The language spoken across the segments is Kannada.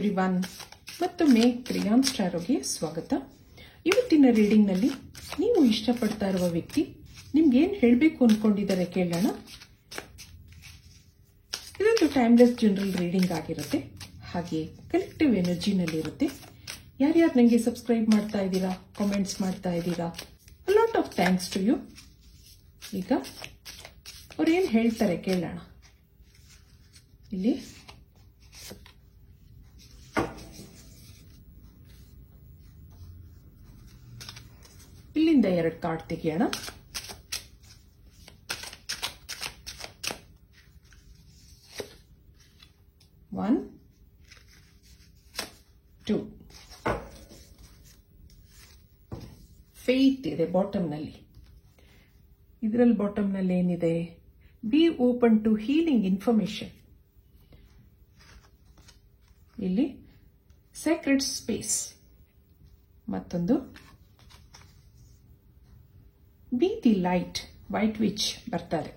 ಎವ್ರಿವನ್, ಮತ್ತೊಮ್ಮೆ ಕ್ರಿಯಾನ್ ಸ್ಟಾರೋಗೆ ಸ್ವಾಗತ. ಇವತ್ತಿನ ರೀಡಿಂಗ್ನಲ್ಲಿ ನೀವು ಇಷ್ಟಪಡ್ತಾ ಇರುವ ವ್ಯಕ್ತಿ ನಿಮ್ಗೆ ಏನು ಹೇಳಬೇಕು ಅಂದ್ಕೊಂಡಿದ್ದಾರೆ ಕೇಳೋಣ. ಇದೊಂದು ಟೈಮ್ಲೆಸ್ ಜನರಲ್ ರೀಡಿಂಗ್ ಆಗಿರುತ್ತೆ, ಹಾಗೆ ಕಲೆಕ್ಟಿವ್ ಎನರ್ಜಿನಲ್ಲಿರುತ್ತೆ. ಯಾರ್ಯಾರು ನನಗೆ ಸಬ್ಸ್ಕ್ರೈಬ್ ಮಾಡ್ತಾ ಇದ್ದೀರಾ, ಕಾಮೆಂಟ್ಸ್ ಮಾಡ್ತಾ ಇದ್ದೀರಾ, lot of thanks to you. ಈಗ ಅವ್ರು ಏನು ಹೇಳ್ತಾರೆ ಕೇಳೋಣ. ಇಲ್ಲಿ ಇಲ್ಲಿಂದ 2 ಕಾರ್ಡ್ ತೆಗೆಯೋಣ. ಒನ್, 2. ಫೇತ್ ಇದೆ ಬಾಟಮ್ನಲ್ಲಿ. ಇದರಲ್ಲಿ ಬಾಟಮ್ನಲ್ಲಿ ಏನಿದೆ? Be open to healing information. ಇಲ್ಲಿ ಸೀಕ್ರೆಟ್ ಸ್ಪೇಸ್. ಮತ್ತೊಂದು be the light, white witch ಬರ್ತಾರೆ.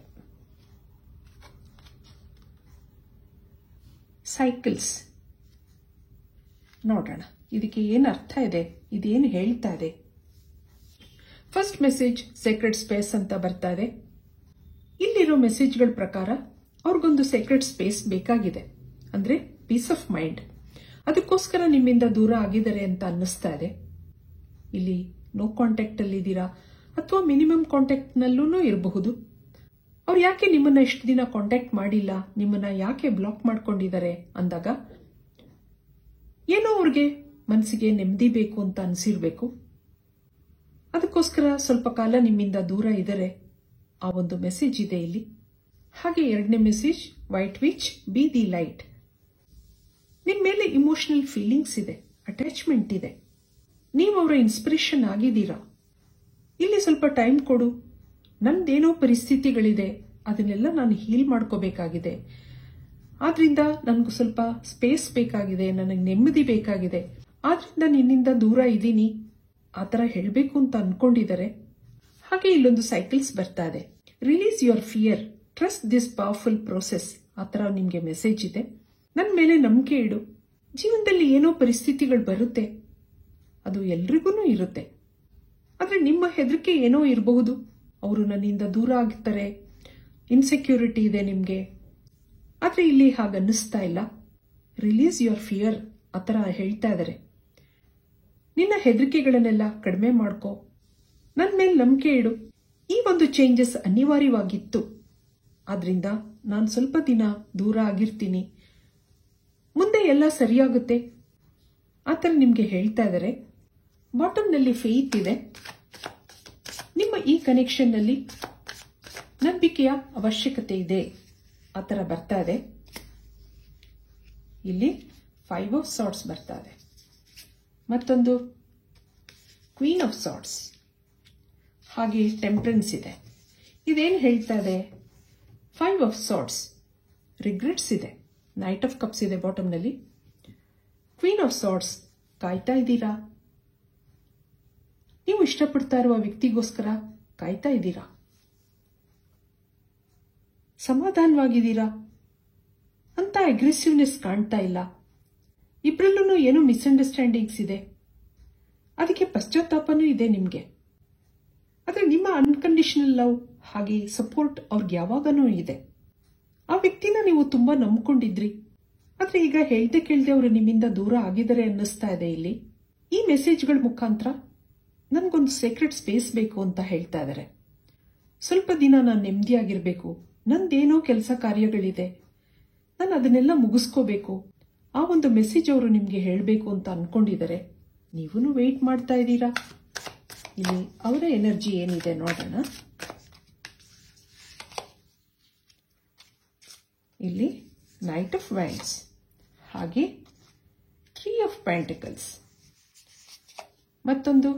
ಸೈಕಲ್ಸ್ ನೋಡೋಣ ಇದಕ್ಕೆ ಏನು ಅರ್ಥ ಇದೆ, ಇದೇನು ಹೇಳ್ತಾ ಇದೆ. ಫಸ್ಟ್ ಮೆಸೇಜ್ ಸೀಕ್ರೆಟ್ ಸ್ಪೇಸ್ ಅಂತ ಬರ್ತಾ ಇದೆ. ಇಲ್ಲಿರೋ ಮೆಸೇಜ್ಗಳ ಪ್ರಕಾರ ಅವ್ರಿಗೊಂದು ಸೀಕ್ರೆಟ್ ಸ್ಪೇಸ್ ಬೇಕಾಗಿದೆ, ಅಂದ್ರೆ ಪೀಸ್ ಆಫ್ ಮೈಂಡ್. ಅದಕ್ಕೋಸ್ಕರ ನಿಮ್ಮಿಂದ ದೂರ ಆಗಿದ್ದಾರೆ ಅಂತ ಅನ್ನಿಸ್ತಾ ಇದೆ. ಇಲ್ಲಿ ನೋ ಕಾಂಟ್ಯಾಕ್ಟ್ ಅಲ್ಲಿ ಇದ್ದೀರಾ ಅಥವಾ ಮಿನಿಮಮ್ ಕಾಂಟ್ಯಾಕ್ಟ್ ನಲ್ಲೂ ಇರಬಹುದು. ಅವ್ರು ಯಾಕೆ ನಿಮ್ಮನ್ನ ಇಷ್ಟು ದಿನ ಕಾಂಟ್ಯಾಕ್ಟ್ ಮಾಡಿಲ್ಲ, ನಿಮ್ಮನ್ನ ಯಾಕೆ ಬ್ಲಾಕ್ ಮಾಡ್ಕೊಂಡಿದ್ದಾರೆ ಅಂದಾಗ ಏನೋ ಅವ್ರಿಗೆ ಮನಸ್ಸಿಗೆ ನೆಮ್ಮದಿ ಬೇಕು ಅಂತ ಅನ್ಸಿರ್ಬೇಕು. ಅದಕ್ಕೋಸ್ಕರ ಸ್ವಲ್ಪ ಕಾಲ ನಿಮ್ಮಿಂದ ದೂರ ಇದ್ದಾರೆ. ಆ ಒಂದು ಮೆಸೇಜ್ ಇದೆ ಇಲ್ಲಿ. ಹಾಗೆ 2ನೇ message white which, B the light. ನಿಮ್ ಮೇಲೆ ಇಮೋಷನಲ್ ಫೀಲಿಂಗ್ಸ್ ಇದೆ, ಅಟ್ಯಾಚ್ಮೆಂಟ್ ಇದೆ. ನೀವು ಅವರ ಇನ್ಸ್ಪಿರೇಷನ್ ಆಗಿದ್ದೀರಾ. ಇಲ್ಲಿ ಸ್ವಲ್ಪ ಟೈಮ್ ಕೊಡು, ನಂದೇನೋ ಪರಿಸ್ಥಿತಿಗಳಿದೆ, ಅದನ್ನೆಲ್ಲ ನಾನು ಹೀಲ್ ಮಾಡ್ಕೋಬೇಕಾಗಿದೆ. ಆದ್ರಿಂದ ನನಗೂ ಸ್ವಲ್ಪ ಸ್ಪೇಸ್ ಬೇಕಾಗಿದೆ, ನನಗೆ ನೆಮ್ಮದಿ ಬೇಕಾಗಿದೆ. ಆದ್ರಿಂದ ನಿನ್ನಿಂದ ದೂರ ಇದ್ದೀನಿ ಆ ಥರ ಹೇಳಬೇಕು ಅಂತ ಅನ್ಕೊಂಡಿದ್ದಾರೆ. ಹಾಗೆ ಇಲ್ಲೊಂದು ಸೈಕಲ್ಸ್ ಬರ್ತಾ ಇದೆ. Release your fear, trust this powerful process. ಆ ಥರ ನಿಮಗೆ ಮೆಸೇಜ್ ಇದೆ. ನನ್ನ ಮೇಲೆ ನಂಬಿಕೆ ಇಡು. ಜೀವನದಲ್ಲಿ ಏನೋ ಪರಿಸ್ಥಿತಿಗಳು ಬರುತ್ತೆ, ಅದು ಎಲ್ರಿಗೂ ಇರುತ್ತೆ. ಆದ್ರೆ ನಿಮ್ಮ ಹೆದರಿಕೆ ಏನೋ ಇರಬಹುದು. ಅವರು ನನ್ನಿಂದ ದೂರ ಆಗ್ತಾರೆ, ಇನ್ಸೆಕ್ಯೂರಿಟಿ ಇದೆ ನಿಮ್ಗೆ. ಆದ್ರೆ ಇಲ್ಲಿ ಹಾಗನ್ನಿಸ್ತಾ ಇಲ್ಲ. ರಿಲೀಸ್ ಯುವರ್ ಫಿಯರ್ ಆ ಥರ ಹೇಳ್ತಾ ಇದ್ದಾರೆ. ನಿನ್ನ ಹೆದರಿಕೆಗಳನ್ನೆಲ್ಲ ಕಡಿಮೆ ಮಾಡ್ಕೋ, ನನ್ನ ಮೇಲೆ ನಂಬಿಕೆ ಇಡು. ಈ ಒಂದು ಚೇಂಜಸ್ ಅನಿವಾರ್ಯವಾಗಿತ್ತು, ಆದ್ರಿಂದ ನಾನು ಸ್ವಲ್ಪ ದಿನ ದೂರ ಆಗಿರ್ತೀನಿ, ಮುಂದೆ ಎಲ್ಲ ಸರಿಯಾಗುತ್ತೆ ಆ ಥರ ನಿಮ್ಗೆ ಹೇಳ್ತಾ ಇದ್ದಾರೆ. ಬಾಟಮ್ನಲ್ಲಿ ಫೇತ್ ಇದೆ. ನಿಮ್ಮ ಈ ಕನೆಕ್ಷನ್ ನಲ್ಲಿ ನಂಬಿಕೆಯ ಅವಶ್ಯಕತೆ ಇದೆ ಆ ಥರ ಬರ್ತಾ ಇದೆ. ಇಲ್ಲಿ 5 ಆಫ್ ಸಾರ್ಟ್ಸ್ ಬರ್ತಾ ಇದೆ. ಮತ್ತೊಂದು ಕ್ವೀನ್ ಆಫ್ ಸಾರ್ಟ್ಸ್, ಹಾಗೆ ಟೆಂಪರೆನ್ಸ್ ಇದೆ. ಇದೇನು ಹೇಳ್ತಾ ಇದೆ? 5 ಆಫ್ ಸಾರ್ಟ್ಸ್, ರಿಗ್ರೆಟ್ಸ್ ಇದೆ. ನೈಟ್ ಆಫ್ ಕಪ್ಸ್ ಇದೆ ಬಾಟಮ್ನಲ್ಲಿ. ಕ್ವೀನ್ ಆಫ್ ಸಾರ್ಟ್ಸ್, ಕಾಯ್ತಾ ಇದ್ದೀರಾ. ನೀವು ಇಷ್ಟಪಡ್ತಾ ಇರುವ ವ್ಯಕ್ತಿಗೋಸ್ಕರ ಕಾಯ್ತಾ ಇದ್ದೀರಾ. ಸಮಾಧಾನವಾಗಿದ್ದೀರಾ ಅಂತ ಅಗ್ರೆಸಿವ್ನೆಸ್ ಕಾಣ್ತಾ ಇಲ್ಲ. ಇಬ್ಬರಲ್ಲೂ ಏನೋ ಮಿಸ್ಅಂಡರ್ಸ್ಟ್ಯಾಂಡಿಂಗ್ಸ್ ಇದೆ, ಅದಕ್ಕೆ ಪಶ್ಚಾತ್ತಾಪನೂ ಇದೆ ನಿಮ್ಗೆ. ಆದ್ರೆ ನಿಮ್ಮ ಅನ್ಕಂಡೀಷನಲ್ ಲವ್ ಹಾಗೆ ಸಪೋರ್ಟ್ ಅವ್ರಿಗೆ ಯಾವಾಗನೂ ಇದೆ. ಆ ವ್ಯಕ್ತಿನ ನೀವು ತುಂಬಾ ನಂಬ್ಕೊಂಡಿದ್ರಿ, ಆದ್ರೆ ಈಗ ಹೇಳ್ದೆ ಕೇಳ್ದೆ ಅವರು ನಿಮ್ಮಿಂದ ದೂರ ಆಗಿದ್ದಾರೆ ಅನ್ನಿಸ್ತಾ ಇದೆ. ಇಲ್ಲಿ ಈ ಮೆಸೇಜ್ಗಳ ಮುಖಾಂತರ ನನ್ಗೊಂದು ಸೀಕ್ರೆಟ್ ಸ್ಪೇಸ್ ಬೇಕು ಅಂತ ಹೇಳ್ತಾ ಇದ್ದಾರೆ. ಸ್ವಲ್ಪ ದಿನ ನಾನು ನೆಮ್ಮದಿಯಾಗಿರ್ಬೇಕು, ನಂದೇನೋ ಕೆಲಸ ಕಾರ್ಯಗಳಿದೆ, ನಾನು ಅದನ್ನೆಲ್ಲ ಮುಗಿಸ್ಕೋಬೇಕು. ಆ ಒಂದು ಮೆಸೇಜ್ ಅವರು ನಿಮ್ಗೆ ಹೇಳಬೇಕು ಅಂತ ಅನ್ಕೊಂಡಿದ್ದಾರೆ. ನೀವೂ ವೆಯ್ಟ್ ಮಾಡ್ತಾ ಇದ್ದೀರಾ. ಇಲ್ಲಿ ಅವರ ಎನರ್ಜಿ ಏನಿದೆ ನೋಡೋಣ. ಇಲ್ಲಿ ನೈಟ್ ಆಫ್ ವ್ಯಾಂಡ್ಸ್, ಹಾಗೆ 3 ಆಫ್ ಪೆಂಟಿಕಲ್ಸ್, ಮತ್ತೊಂದು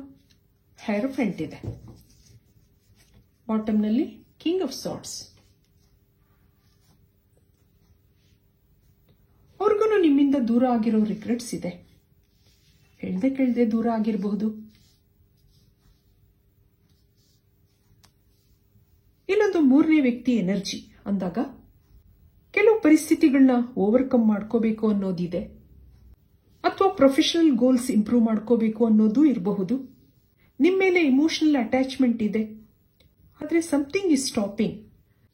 ಹೈರೋಫೆಂಟ್ ಇದೆ. ಬಾಟಮ್ನಲ್ಲಿ ಕಿಂಗ್ ಆಫ್ ಸಾರ್ಟ್ಸ್. ಅವ್ರಿಗೂ ನಿಮ್ಮಿಂದ ದೂರ ಆಗಿರೋ ರಿಗ್ರೆಟ್ಸ್ ಇದೆ. ಹೇಳ್ದೆ ಕೇಳ್ದೆ ದೂರ ಆಗಿರಬಹುದು. ಇಲ್ಲೊಂದು 3ನೇ ವ್ಯಕ್ತಿ ಎನರ್ಜಿ ಅಂದಾಗ ಕೆಲವು ಪರಿಸ್ಥಿತಿಗಳನ್ನ ಓವರ್ಕಮ್ ಮಾಡ್ಕೋಬೇಕು ಅನ್ನೋದಿದೆ. ಅಥವಾ ಪ್ರೊಫೆಷನಲ್ ಗೋಲ್ಸ್ ಇಂಪ್ರೂವ್ ಮಾಡ್ಕೋಬೇಕು ಅನ್ನೋದು ಇರಬಹುದು. ನಿಮ್ಮ ಮೇಲೆ ಇಮೋಷನಲ್ ಅಟ್ಯಾಚ್ಮೆಂಟ್ ಇದೆ, ಆದರೆ ಸಮಥಿಂಗ್ ಇಸ್ ಸ್ಟಾಪಿಂಗ್.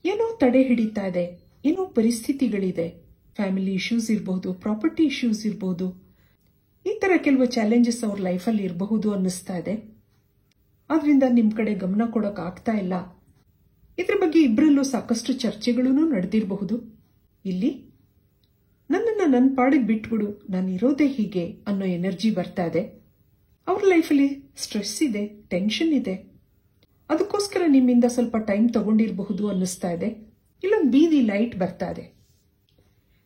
ಏನೋ ತಡೆ ಹಿಡಿತಾ ಇದೆ, ಏನೋ ಪರಿಸ್ಥಿತಿಗಳಿದೆ. ಫ್ಯಾಮಿಲಿ ಇಶ್ಯೂಸ್ ಇರಬಹುದು, ಪ್ರಾಪರ್ಟಿ ಇಶ್ಯೂಸ್ ಇರಬಹುದು. ಈ ತರ ಕೆಲವು ಚಾಲೆಂಜಸ್ ಅವ್ರ ಲೈಫಲ್ಲಿ ಇರಬಹುದು ಅನ್ನಿಸ್ತಾ ಇದೆ. ಆದ್ರಿಂದ ನಿಮ್ ಕಡೆ ಗಮನ ಕೊಡಕ್ ಆಗ್ತಾ ಇಲ್ಲ. ಇದ್ರ ಬಗ್ಗೆ ಇಬ್ಬರಲ್ಲೂ ಸಾಕಷ್ಟು ಚರ್ಚೆಗಳೂ ನಡೆದಿರಬಹುದು. ಇಲ್ಲಿ ನನ್ನನ್ನು ನನ್ನ ಪಾಡಿಗೆ ಬಿಟ್ಬಿಡು, ನಾನು ಇರೋದೇ ಹೀಗೆ ಅನ್ನೋ ಎನರ್ಜಿ ಬರ್ತಾ ಇದೆ. ಅವ್ರ ಲೈಫಲ್ಲಿ ಸ್ಟ್ರೆಸ್ ಇದೆ, ಟೆನ್ಷನ್ ಇದೆ. ಅದಕ್ಕೋಸ್ಕರ ನಿಮ್ಮಿಂದ ಸ್ವಲ್ಪ ಟೈಮ್ ತಗೊಂಡಿರಬಹುದು ಅನ್ನಿಸ್ತಾ ಇದೆ. ಇಲ್ಲೊಂದು ಬೀದಿ ಲೈಟ್ ಬರ್ತಾ ಇದೆ.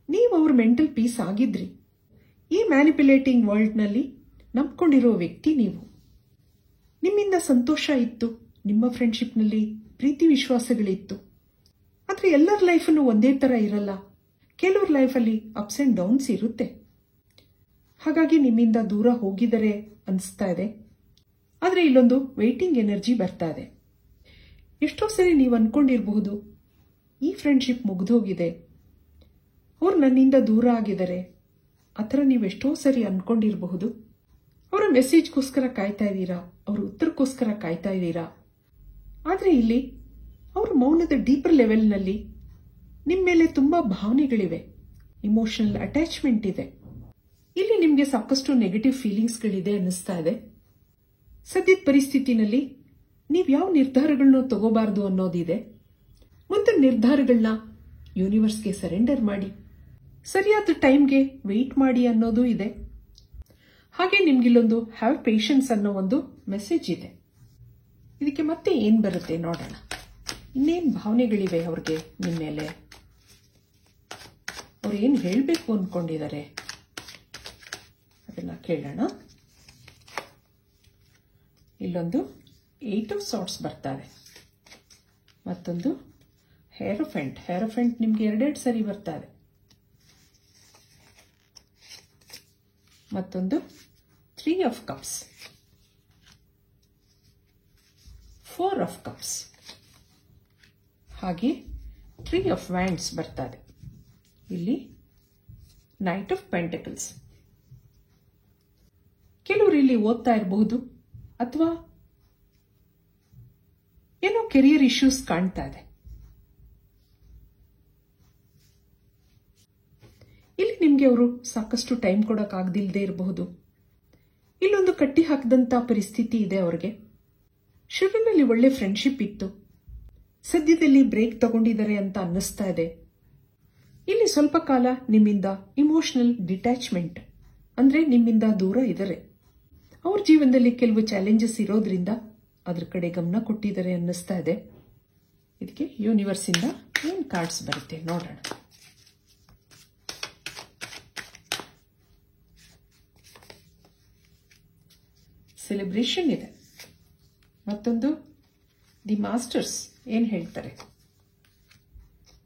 ನೀವು ಅವ್ರ ಮೆಂಟಲ್ ಪೀಸ್ ಆಗಿದ್ರಿ. ಈ ಮ್ಯಾನಿಪ್ಯುಲೇಟಿಂಗ್ ವರ್ಲ್ಡ್ನಲ್ಲಿ ನಂಬ್ಕೊಂಡಿರೋ ವ್ಯಕ್ತಿ ನೀವು. ನಿಮ್ಮಿಂದ ಸಂತೋಷ ಇತ್ತು, ನಿಮ್ಮ ಫ್ರೆಂಡ್ಶಿಪ್ನಲ್ಲಿ ಪ್ರೀತಿ ವಿಶ್ವಾಸಗಳಿತ್ತು. ಆದರೆ ಎಲ್ಲರ ಲೈಫನ್ನು ಒಂದೇ ಥರ ಇರಲ್ಲ. ಕೆಲವ್ರ ಲೈಫಲ್ಲಿ ಅಪ್ಸ್ ಆ್ಯಂಡ್ ಡೌನ್ಸ್ ಇರುತ್ತೆ. ಹಾಗಾಗಿ ನಿಮ್ಮಿಂದ ದೂರ ಹೋಗಿದರೆ ಅನಿಸ್ತಾ ಇದೆ. ಆದರೆ ಇಲ್ಲೊಂದು ವೇಟಿಂಗ್ ಎನರ್ಜಿ ಬರ್ತಾ ಇದೆ. ಎಷ್ಟೋ ಸರಿ ನೀವು ಅನ್ಕೊಂಡಿರಬಹುದು, ಈ ಫ್ರೆಂಡ್ಶಿಪ್ ಮುಗಿದೋಗಿದೆ, ಅವ್ರು ನನ್ನಿಂದ ದೂರ ಆಗಿದ್ದಾರೆ. ಆ ಥರ ನೀವು ಎಷ್ಟೋ ಸರಿ ಅನ್ಕೊಂಡಿರಬಹುದು. ಅವರ ಮೆಸೇಜ್ಗೋಸ್ಕರ ಕಾಯ್ತಾ ಇದ್ದೀರಾ, ಅವ್ರ ಉತ್ತರಕ್ಕೋಸ್ಕರ ಕಾಯ್ತಾ ಇದ್ದೀರಾ. ಆದರೆ ಇಲ್ಲಿ ಅವ್ರ ಮೌನದ ಡೀಪರ್ ಲೆವೆಲ್ನಲ್ಲಿ ನಿಮ್ಮ ಮೇಲೆ ತುಂಬಾ ಭಾವನೆಗಳಿವೆ, ಇಮೋಷನಲ್ ಅಟ್ಯಾಚ್ಮೆಂಟ್ ಇದೆ. ಇಲ್ಲಿ ನಿಮಗೆ ಸಾಕಷ್ಟು ನೆಗೆಟಿವ್ ಫೀಲಿಂಗ್ಸ್ಗಳಿದೆ ಅನ್ನಿಸ್ತಾ ಇದೆ. ಸದ್ಯದ ಪರಿಸ್ಥಿತಿನಲ್ಲಿ ನೀವು ಯಾವ ನಿರ್ಧಾರಗಳನ್ನ ತಗೋಬಾರ್ದು ಅನ್ನೋದಿದೆ. ಮುಂದೆ ನಿರ್ಧಾರಗಳನ್ನ ಯೂನಿವರ್ಸ್ಗೆ ಸರೆಂಡರ್ ಮಾಡಿ, ಸರಿಯಾದ ಟೈಮ್ಗೆ ವೆಯ್ಟ್ ಮಾಡಿ ಅನ್ನೋದು ಇದೆ. ಹಾಗೆ ನಿಮ್ಗಿಲ್ಲೊಂದು ಹ್ಯಾವ್ ಪೇಷನ್ಸ್ ಅನ್ನೋ ಒಂದು ಮೆಸೇಜ್ ಇದೆ. ಇದಕ್ಕೆ ಮತ್ತೆ ಏನ್ ಬರುತ್ತೆ ನೋಡೋಣ. ಇನ್ನೇನು ಭಾವನೆಗಳಿವೆ ಅವ್ರಿಗೆ ನಿಮ್ಮ ಮೇಲೆ, ಅವ್ರು ಏನು ಹೇಳಬೇಕು ಅಂದ್ಕೊಂಡಿದ್ದಾರೆ ಅದೆಲ್ಲ ಕೇಳೋಣ. ಇಲ್ಲೊಂದು 8 ಆಫ್ ಸಾರ್ಟ್ಸ್ ಬರ್ತಾರೆ, ಮತ್ತೊಂದು ಹೇರೋಫೆಂಟ್ ನಿಮ್ಗೆ 2 ಸರಿ ಬರ್ತಾರೆ, ಮತ್ತೊಂದು 3 ಆಫ್ ಕಪ್ಸ್, 4 ಆಫ್ ಕಪ್ಸ್, ಹಾಗೆ 3 ಆಫ್ ವ್ಯಾಂಡ್ಸ್ ಬರ್ತಾರೆ. ಇಲ್ಲಿ ನೈಟ್ ಆಫ್ ಪೆಂಟಕಲ್ಸ್. ಕೆಲವರು ಇಲ್ಲಿ ಓದ್ತಾ ಇರಬಹುದು, ಅಥವಾ ಏನೋ ಕೆರಿಯರ್ ಇಶ್ಯೂಸ್ ಕಾಣ್ತಾ ಇದೆ. ಇಲ್ಲಿ ನಿಮ್ಗೆ ಅವರು ಸಾಕಷ್ಟು ಟೈಮ್ ಕೊಡೋಕ್ಕಾಗದಿಲ್ಲದೆ ಇರಬಹುದು. ಇಲ್ಲೊಂದು ಕಟ್ಟಿ ಹಾಕದಂತ ಪರಿಸ್ಥಿತಿ ಇದೆ ಅವ್ರಿಗೆ. ಶುರುವಿನಲ್ಲಿ ಒಳ್ಳೆ ಫ್ರೆಂಡ್ಶಿಪ್ ಇತ್ತು, ಸದ್ಯದಲ್ಲಿ ಬ್ರೇಕ್ ತಗೊಂಡಿದ್ದಾರೆ ಅಂತ ಅನ್ನಿಸ್ತಾ ಇದೆ. ಇಲ್ಲಿ ಸ್ವಲ್ಪ ಕಾಲ ನಿಮ್ಮಿಂದ ಇಮೋಷನಲ್ ಡಿಟ್ಯಾಚ್ಮೆಂಟ್, ಅಂದ್ರೆ ನಿಮ್ಮಿಂದ ದೂರ ಇದ್ದಾರೆ. ಅವ್ರ ಜೀವನದಲ್ಲಿ ಕೆಲವು ಚಾಲೆಂಜಸ್ ಇರೋದ್ರಿಂದ ಅದ್ರ ಕಡೆ ಗಮನ ಕೊಟ್ಟಿದ್ದಾರೆ ಅನ್ನಿಸ್ತಾ ಇದೆ. ಇದಕ್ಕೆ ಯೂನಿವರ್ಸ್ ಇಂದ ಏನ್ ಕಾರ್ಡ್ಸ್ ಬರುತ್ತೆ ನೋಡೋಣ. ಸೆಲೆಬ್ರೇಷನ್ ಇದೆ, ಮತ್ತೊಂದು ದಿ ಮಾಸ್ಟರ್ಸ್ ಏನ್ ಹೇಳ್ತಾರೆ.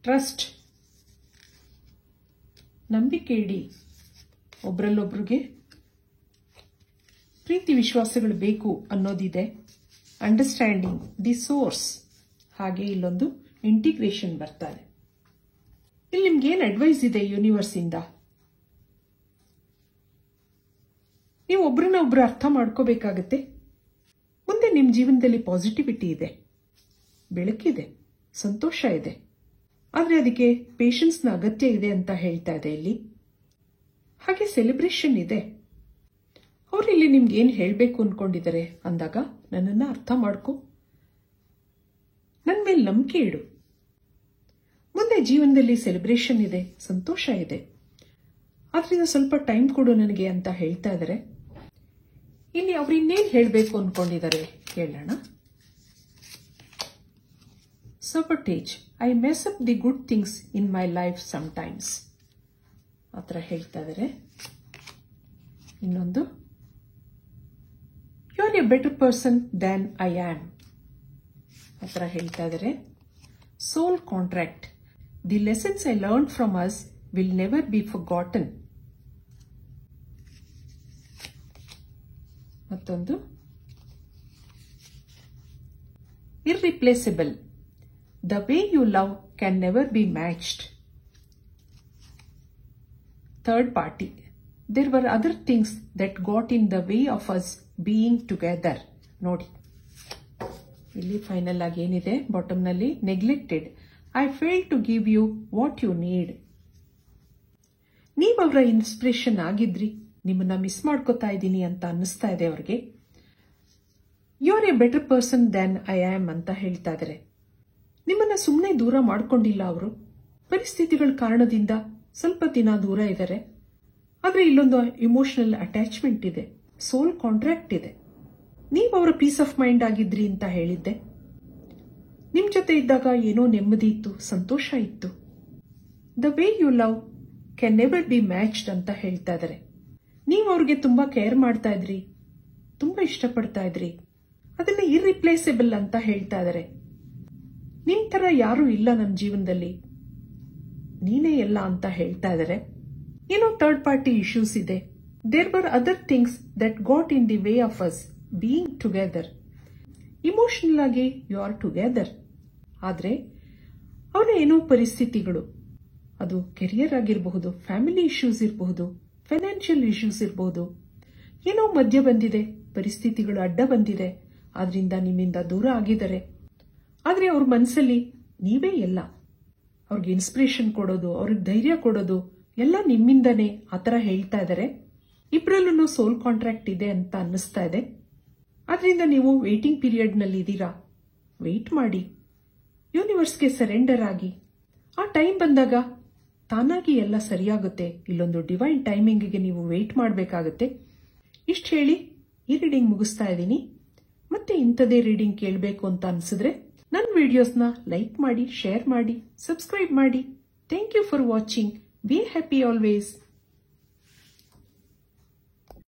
ಟ್ರಸ್ಟ್, ನಂಬಿಕೆ ಇಡಿ. ಒಬ್ರಲ್ಲೊಬ್ರಿಗೆ ಪ್ರೀತಿ ವಿಶ್ವಾಸಗಳು ಬೇಕು ಅನ್ನೋದಿದೆ. ಅಂಡರ್ಸ್ಟ್ಯಾಂಡಿಂಗ್, ದಿ ಸೋರ್ಸ್, ಹಾಗೆ ಇಲ್ಲೊಂದು ಇಂಟಿಗ್ರೇಷನ್ ಬರ್ತಾರೆ. ಇಲ್ಲಿ ನಿಮ್ಗೆ ಏನ್ ಅಡ್ವೈಸ್ ಇದೆ ಯೂನಿವರ್ಸ್ ಇಂದ? ನೀವು ಒಬ್ರನ್ನ ಒಬ್ರು ಅರ್ಥ ಮಾಡ್ಕೋಬೇಕಾಗತ್ತೆ. ಮುಂದೆ ನಿಮ್ಮ ಜೀವನದಲ್ಲಿ ಪಾಸಿಟಿವಿಟಿ ಇದೆ, ಬೆಳಕಿದೆ, ಸಂತೋಷ ಇದೆ. ಆದರೆ ಅದಕ್ಕೆ ಪೇಷನ್ಸ್ನ ಅಗತ್ಯ ಇದೆ ಅಂತ ಹೇಳ್ತಾ ಇದೆ ಇಲ್ಲಿ. ಹಾಗೆ ಸೆಲೆಬ್ರೇಷನ್ ಇದೆ. ಅವ್ರು ಇಲ್ಲಿ ನಿಮ್ಗೆ ಏನು ಹೇಳಬೇಕು ಅನ್ಕೊಂಡಿದ್ದಾರೆ ಅಂದಾಗ, ನನ್ನನ್ನು ಅರ್ಥ ಮಾಡ್ಕೊ, ನನ್ನ ಮೇಲೆ ನಂಬಿಕೆ ಇಡು. ಮುಂದೆ ಜೀವನದಲ್ಲಿ ಸೆಲೆಬ್ರೇಷನ್ ಇದೆ, ಸಂತೋಷ ಇದೆ. ಆದ್ರಿಂದ ಸ್ವಲ್ಪ ಟೈಮ್ ಕೊಡು ನನಗೆ ಅಂತ ಹೇಳ್ತಾ ಇದ್ದಾರೆ. ಇಲ್ಲಿ ಅವ್ರು ಇನ್ನೇನು ಹೇಳಬೇಕು ಅನ್ಕೊಂಡಿದ್ದಾರೆ ಕೇಳೋಣ. Sabotage, I mess up the good things in my life sometimes. ಆ ಥರ ಹೇಳ್ತಾ ಇದ್ದಾರೆ. ಇನ್ನೊಂದು, you are a better person than I am. ಆ ಥರ ಹೇಳ್ತಾ ಇದ್ದಾರೆ. Soul contract, the lessons I learn from us will never be forgotten. ಮತ್ತೊಂದು, irreplaceable, the way you love can never be matched. Third party, there were other things that got in the way of us being together. ನೋಡಿ ಇಲ್ಲಿ ಫೈನಲ್ ಆಗಿ ಏನಿದೆ ಬಾಟಮ್ನಲ್ಲಿ, neglected, I fail to give you what you need. ನೀವವರ ಇನ್ಸ್ಪಿರೇಷನ್ ಆಗಿದ್ರಿ, ನಿಮ್ಮನ್ನ ಮಿಸ್ ಮಾಡ್ಕೋತಾ ಇದ್ದೀನಿ ಅಂತ ಅನ್ನಿಸ್ತಾ ಇದೆ ಅವ್ರಿಗೆ. You are a better person than I am ಅಂತ ಹೇಳ್ತಾ ಇದ್ದಾರೆ. ನಿಮ್ಮನ್ನ ಸುಮ್ಮನೆ ದೂರ ಮಾಡ್ಕೊಂಡಿಲ್ಲ ಅವರು, ಪರಿಸ್ಥಿತಿಗಳ ಕಾರಣದಿಂದ ಸ್ವಲ್ಪ ದಿನ ದೂರ ಇದ್ದಾರೆ. ಆದ್ರೆ ಇಲ್ಲೊಂದು ಇಮೋಷನಲ್ ಅಟ್ಯಾಚ್ಮೆಂಟ್ ಇದೆ, ಸೋಲ್ ಕಾಂಟ್ರಾಕ್ಟ್ ಇದೆ. ನೀವು ಅವರ ಪೀಸ್ ಆಫ್ ಮೈಂಡ್ ಆಗಿದ್ರಿ ಅಂತ ಹೇಳಿದ್ದೆ. ನಿಮ್ ಜೊತೆ ಇದ್ದಾಗ ಏನೋ ನೆಮ್ಮದಿ ಇತ್ತು, ಸಂತೋಷ ಇತ್ತು. The way you love can never be matched ಅಂತ ಹೇಳ್ತಾ ಇದ್ದಾರೆ. ನೀವು ಅವ್ರಿಗೆ ತುಂಬಾ ಕೇರ್ ಮಾಡ್ತಾ ಇದ್ರಿ, ತುಂಬಾ ಇಷ್ಟಪಡ್ತಾ ಇದ್ರಿ, ಅದನ್ನ ಇರ್ರಿಪ್ಲೇಸಬಲ್ ಅಂತ ಹೇಳ್ತಾ ಇದ್ದಾರೆ. ನಿಮ್ ತರ ಯಾರೂ ಇಲ್ಲ ನನ್ನ ಜೀವನದಲ್ಲಿ, ನೀನೇ ಎಲ್ಲ ಅಂತ ಹೇಳ್ತಾ ಇದ್ದಾರೆ. ಏನೋ ಥರ್ಡ್ ಪಾರ್ಟಿ ಇಶ್ಯೂಸ್ ಇದೆ. There were other things that got in the way of us being together. Emotional ಆಗಿ ಯು ಆರ್ ಟುಗೆದರ್. ಆದ್ರೆ ಅವರ ಏನೋ ಪರಿಸ್ಥಿತಿಗಳು, ಅದು ಕೆರಿಯರ್ ಆಗಿರಬಹುದು, ಫ್ಯಾಮಿಲಿ ಇಶ್ಯೂಸ್ ಇರಬಹುದು, ಫೈನಾನ್ಷಿಯಲ್ ಇಶ್ಯೂಸ್ ಇರಬಹುದು, ಏನೋ ಮಧ್ಯ ಬಂದಿದೆ, ಪರಿಸ್ಥಿತಿಗಳು ಅಡ್ಡ ಬಂದಿದೆ, ಆದ್ರಿಂದ ನಿಮ್ಮಿಂದ ದೂರ ಆಗಿದ್ದಾರೆ. ಆದ್ರೆ ಅವ್ರ ಮನಸ್ಸಲ್ಲಿ ನೀವೇ ಎಲ್ಲ. ಅವ್ರಿಗೆ ಇನ್ಸ್ಪಿರೇಷನ್ ಕೊಡೋದು, ಅವ್ರಿಗೆ ಧೈರ್ಯ ಕೊಡೋದು ಎಲ್ಲ ನಿಮ್ಮಿಂದನೇ ಆತರ ಹೇಳ್ತಾ ಇದ್ದಾರೆ. ಇಬ್ರಲ್ಲೂ ಸೋಲ್ ಕಾಂಟ್ರಾಕ್ಟ್ ಇದೆ ಅಂತ ಅನ್ನಿಸ್ತಾ ಇದೆ. ಆದ್ರಿಂದ ನೀವು ವೇಟಿಂಗ್ ಪೀರಿಯಡ್ ನಲ್ಲಿ ಇದ್ದೀರಾ. ವೇಟ್ ಮಾಡಿ, ಯೂನಿವರ್ಸ್ಗೆ ಸರೆಂಡರ್ ಆಗಿ. ಆ ಟೈಮ್ ಬಂದಾಗ ತಾನಾಗಿ ಎಲ್ಲ ಸರಿಯಾಗುತ್ತೆ. ಇಲ್ಲೊಂದು ಡಿವೈನ್ ಟೈಮಿಂಗ್ಗೆ ನೀವು ವೇಟ್ ಮಾಡಬೇಕಾಗುತ್ತೆ. ಇಷ್ಟು ಹೇಳಿ ಈ ರೀಡಿಂಗ್ ಮುಗಿಸ್ತಾ ಇದ್ದೀನಿ. ಮತ್ತೆ ಇಂಥದೇ ರೀಡಿಂಗ್ ಕೇಳಬೇಕು ಅಂತ ಅನ್ಸಿದ್ರೆ ನನ್ನ ವಿಡಿಯೋಸ್ನ ಲೈಕ್ ಮಾಡಿ, ಶೇರ್ ಮಾಡಿ, ಸಬ್ಸ್ಕ್ರೈಬ್ ಮಾಡಿ. Thank you for watching. Be happy always.